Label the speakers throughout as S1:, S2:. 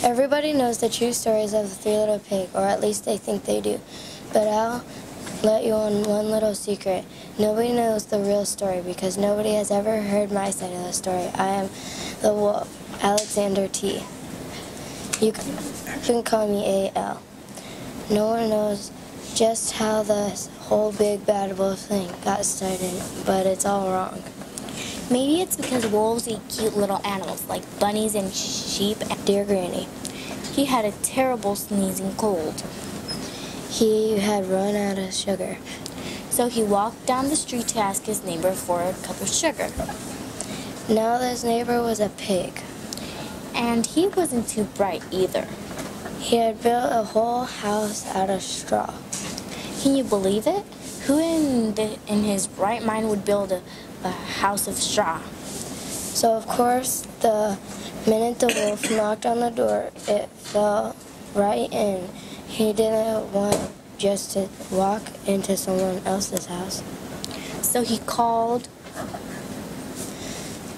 S1: Everybody knows the true stories of the Three Little Pigs, or at least they think they do. But I'll let you on one little secret. Nobody knows the real story because nobody has ever heard my side of the story. I am the wolf, Alexander T. You can call me AL. No one knows just how the whole big bad wolf thing got started, but it's all wrong.
S2: Maybe it's because wolves eat cute little animals like bunnies and sheep.
S1: Dear Granny,
S2: He had a terrible sneezing cold,
S1: he had run out of sugar.
S2: so he walked down the street to ask his neighbor for a cup of sugar.
S1: Now this neighbor was a pig.
S2: And he wasn't too bright either.
S1: He had built a whole house out of straw.
S2: Can you believe it? Who in his right mind would build a house of straw?
S1: So of course, the minute the wolf knocked on the door, it fell right in. He didn't want just to walk into someone else's house.
S2: So he called,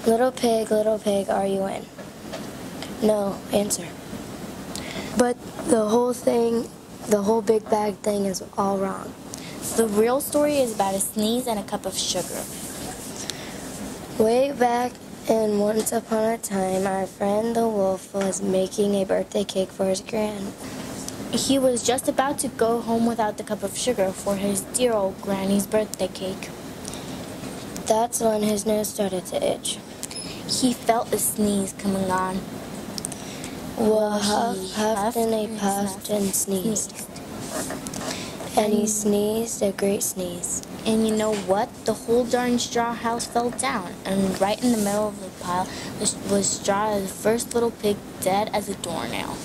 S1: Little pig, are you in? No answer. But the whole big bag thing is all wrong.
S2: the real story is about a sneeze and a cup of sugar.
S1: Way back and once upon a time, our friend the wolf was making a birthday cake for his gran.
S2: He was just about to go home without the cup of sugar for his dear old granny's birthday cake.
S1: That's when his nose started to itch.
S2: He felt a sneeze coming on.
S1: Well,
S2: He
S1: huffed and he puffed and sneezed. And he sneezed a great sneeze.
S2: And you know what? The whole darn straw house fell down, and right in the middle of the pile was Straw, the first little pig, dead as a doornail.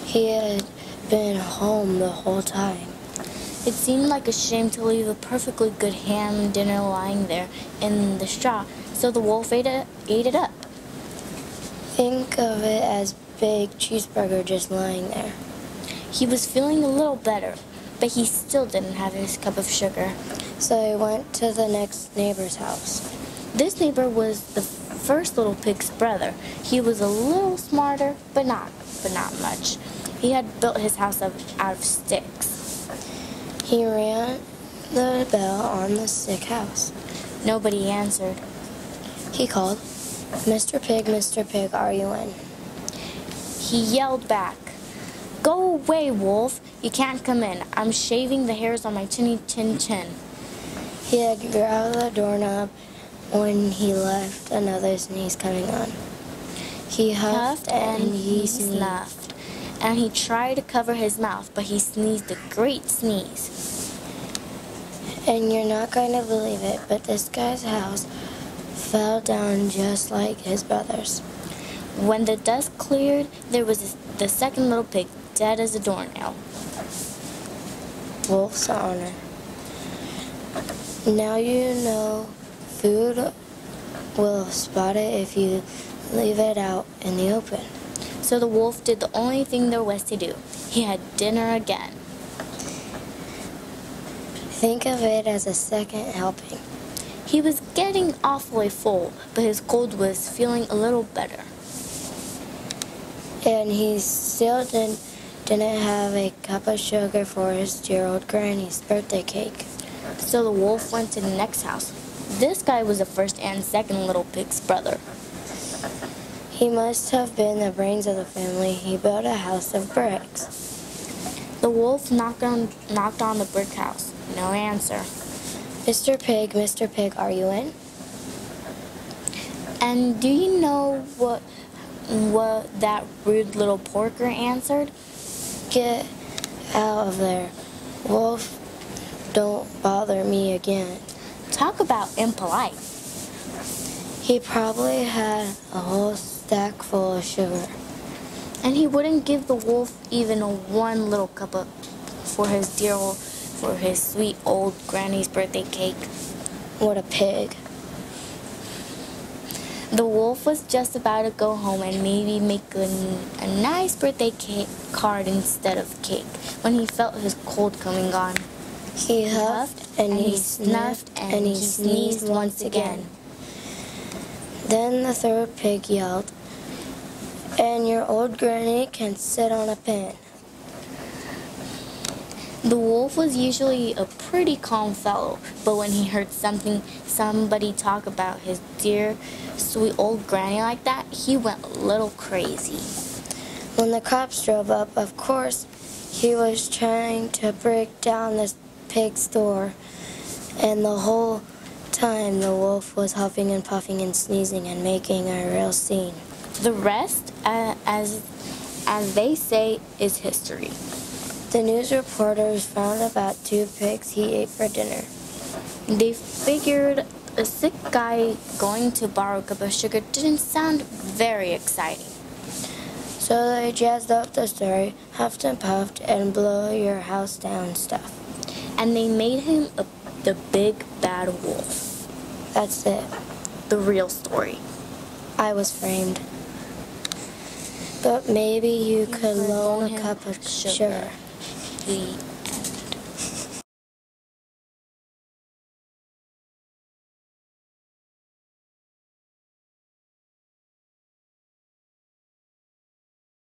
S1: He had been home the whole time.
S2: It seemed like a shame to leave a perfectly good ham dinner lying there in the straw, so the wolf ate it up.
S1: Think of it as big cheeseburger just lying there.
S2: He was feeling a little better, but he still didn't have his cup of sugar.
S1: So he went to the next neighbor's house.
S2: This neighbor was the first little pig's brother. He was a little smarter, but not much. He had built his house out of sticks.
S1: He rang the bell on the stick house.
S2: Nobody answered.
S1: He called, Mr. Pig, are you in?
S2: He yelled back, "Go away, wolf. You can't come in. I'm shaving the hairs on my chinny chin chin."
S1: He had grabbed the doorknob when he left another sneeze coming on. He huffed and he
S2: snuffed, and he tried to cover his mouth, but he sneezed a great sneeze.
S1: And you're not going to believe it, but this guy's house fell down just like his brother's.
S2: When the dust cleared, there was the second little pig, dead as a doornail.
S1: Wolf's honor. Now you know food will spot it if you leave it out in the open.
S2: So the wolf did the only thing there was to do. He had dinner again.
S1: Think of it as a second helping.
S2: He was getting awfully full, but his cold was feeling a little better.
S1: And he still didn't have a cup of sugar for his dear old granny's birthday cake.
S2: So the wolf went to the next house. This guy was the first and second little pig's brother.
S1: He must have been the brains of the family. He built a house of bricks.
S2: The wolf knocked on the brick house. No answer.
S1: Mr. Pig, are you in?
S2: And do you know what that rude little porker answered?
S1: Get out of there. Wolf, don't bother me again.
S2: Talk about impolite.
S1: He probably had a whole stack full of sugar.
S2: And he wouldn't give the wolf even one little cup for his sweet old granny's birthday cake.
S1: What a pig.
S2: The wolf was just about to go home and maybe make a nice birthday card instead of cake when he felt his cold coming on.
S1: He huffed and he snuffed and he sneezed once again. Then the third pig yelled, And your old granny can sit on a pin.
S2: The wolf was usually a pretty calm fellow, but when he heard somebody talk about his dear, sweet old granny like that, he went a little crazy.
S1: When the cops drove up, of course, he was trying to break down the pig's door, and the whole time the wolf was huffing and puffing and sneezing and making a real scene.
S2: The rest, as they say, is history.
S1: The news reporters found about 2 pigs he ate for dinner.
S2: They figured a sick guy going to borrow a cup of sugar didn't sound very exciting.
S1: So they jazzed up the story, huffed and puffed, and blow your house down stuff.
S2: And they made him the big bad wolf.
S1: That's it.
S2: The real story.
S1: I was framed. But maybe you could loan a cup of sugar.
S2: The